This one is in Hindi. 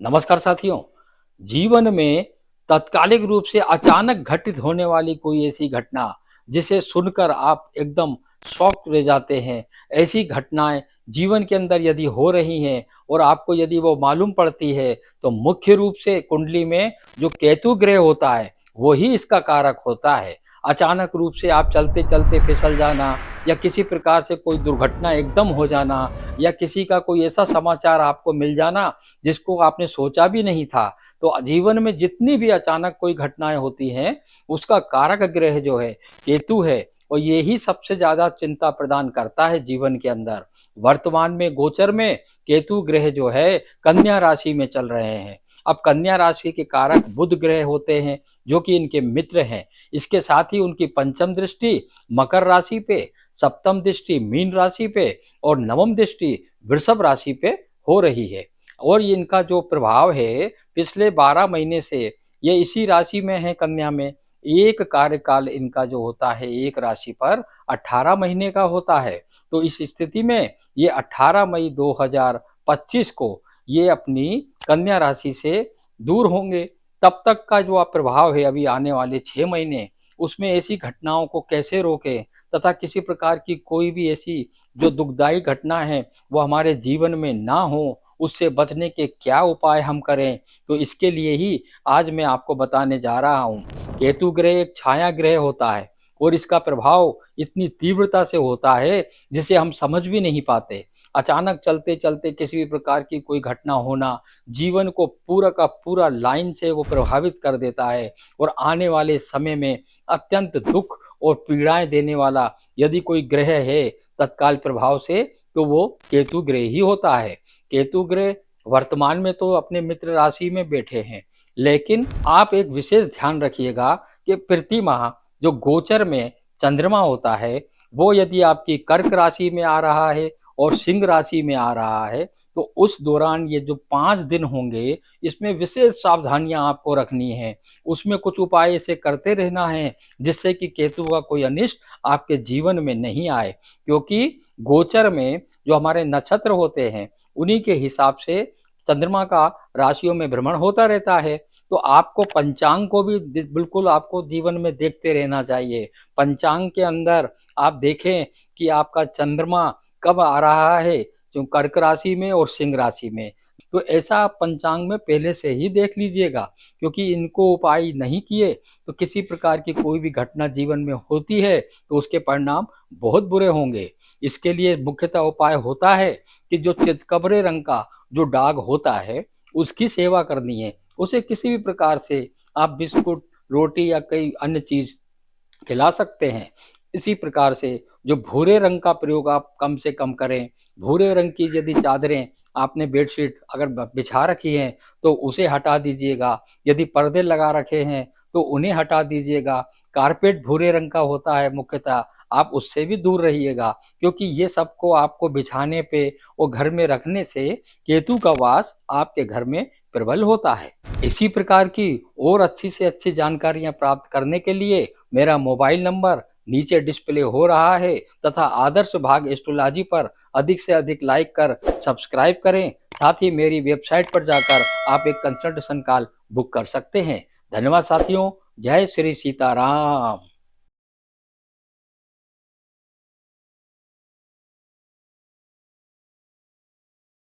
नमस्कार साथियों। जीवन में तात्कालिक रूप से अचानक घटित होने वाली कोई ऐसी घटना जिसे सुनकर आप एकदम शॉक रह जाते हैं, ऐसी घटनाएं जीवन के अंदर यदि हो रही हैं और आपको यदि वो मालूम पड़ती है, तो मुख्य रूप से कुंडली में जो केतु ग्रह होता है वो ही इसका कारक होता है। अचानक रूप से आप चलते चलते फिसल जाना या किसी प्रकार से कोई दुर्घटना एकदम हो जाना या किसी का कोई ऐसा समाचार आपको मिल जाना जिसको आपने सोचा भी नहीं था। तो जीवन में जितनी भी अचानक कोई घटनाएं होती हैं, उसका कारक ग्रह जो है केतु है, और ये ही सबसे ज्यादा चिंता प्रदान करता है जीवन के अंदर। वर्तमान में गोचर में केतु ग्रह जो है कन्या राशि में चल रहे हैं। अब कन्या राशि के कारक बुध ग्रह होते हैं, जो कि इनके मित्र हैं। इसके साथ ही उनकी पंचम दृष्टि मकर राशि पे, सप्तम दृष्टि मीन राशि पे और नवम दृष्टि वृषभ राशि पे हो रही है। और इनका जो प्रभाव है पिछले 12 महीने से ये इसी राशि में है, कन्या में। एक कार्यकाल इनका जो होता है एक राशि पर 18 महीने का होता है। तो इस स्थिति में ये 18 मई 2025 को ये अपनी कन्या राशि से दूर होंगे। तब तक का जो प्रभाव है अभी आने वाले 6 महीने, उसमें ऐसी घटनाओं को कैसे रोकें तथा किसी प्रकार की कोई भी ऐसी जो दुखदायी घटना है वो हमारे जीवन में ना हो, उससे बचने के क्या उपाय हम करें, तो इसके लिए ही आज मैं आपको बताने जा रहा हूँ। केतु ग्रह एक छाया ग्रह होता है और इसका प्रभाव इतनी तीव्रता से होता है जिसे हम समझ भी नहीं पाते। अचानक चलते चलते किसी भी प्रकार की कोई घटना होना जीवन को पूरा का पूरा लाइन से वो प्रभावित कर देता है, और आने वाले समय में अत्यंत दुख और पीड़ाएं देने वाला यदि कोई ग्रह है तत्काल प्रभाव से, तो वो केतु ग्रह ही होता है। केतु ग्रह वर्तमान में तो अपने मित्र राशि में बैठे हैं, लेकिन आप एक विशेष ध्यान रखिएगा कि प्रति माह जो गोचर में चंद्रमा होता है वो यदि आपकी कर्क राशि में आ रहा है और सिंह राशि में आ रहा है, तो उस दौरान ये जो 5 दिन होंगे इसमें विशेष सावधानियां आपको रखनी है। उसमें कुछ उपाय ऐसे करते रहना है जिससे कि केतु का कोई अनिष्ट आपके जीवन में नहीं आए, क्योंकि गोचर में जो हमारे नक्षत्र होते हैं उन्हीं के हिसाब से चंद्रमा का राशियों में भ्रमण होता रहता है। तो आपको पंचांग को भी बिल्कुल आपको जीवन में देखते रहना चाहिए। पंचांग के अंदर आप देखें कि आपका चंद्रमा कब आ रहा है, जो कर्क राशि में और सिंह राशि में। तो ऐसा आप पंचांग में पहले से ही देख लीजिएगा, क्योंकि इनको उपाय नहीं किए तो किसी प्रकार की कोई भी घटना जीवन में होती है तो उसके परिणाम बहुत बुरे होंगे। इसके लिए मुख्यतः उपाय होता है कि जो चितकबरे रंग का जो डाग होता है उसकी सेवा करनी है। उसे किसी भी प्रकार से आप बिस्कुट, रोटी या कई अन्य चीज खिला सकते हैं। इसी प्रकार से जो भूरे रंग का प्रयोग आप कम से कम करें। भूरे रंग की यदि चादरें आपने बेडशीट अगर बिछा रखी हैं तो उसे हटा दीजिएगा। यदि पर्दे लगा रखे हैं तो उन्हें हटा दीजिएगा। कारपेट भूरे रंग का होता है मुख्यतः, आप उससे भी दूर रहिएगा, क्योंकि ये सबको आपको बिछाने पे और घर में रखने से केतु का वास आपके घर में प्रबल होता है। इसी प्रकार की और अच्छी से अच्छी जानकारियां प्राप्त करने के लिए मेरा मोबाइल नंबर नीचे डिस्प्ले हो रहा है, तथा आदर्श भाग एस्ट्रोलॉजी पर अधिक से अधिक लाइक कर सब्सक्राइब करें। साथ ही मेरी वेबसाइट पर जाकर आप एक कंसल्टेशन कॉल बुक कर सकते हैं। धन्यवाद साथियों। जय श्री सीताराम।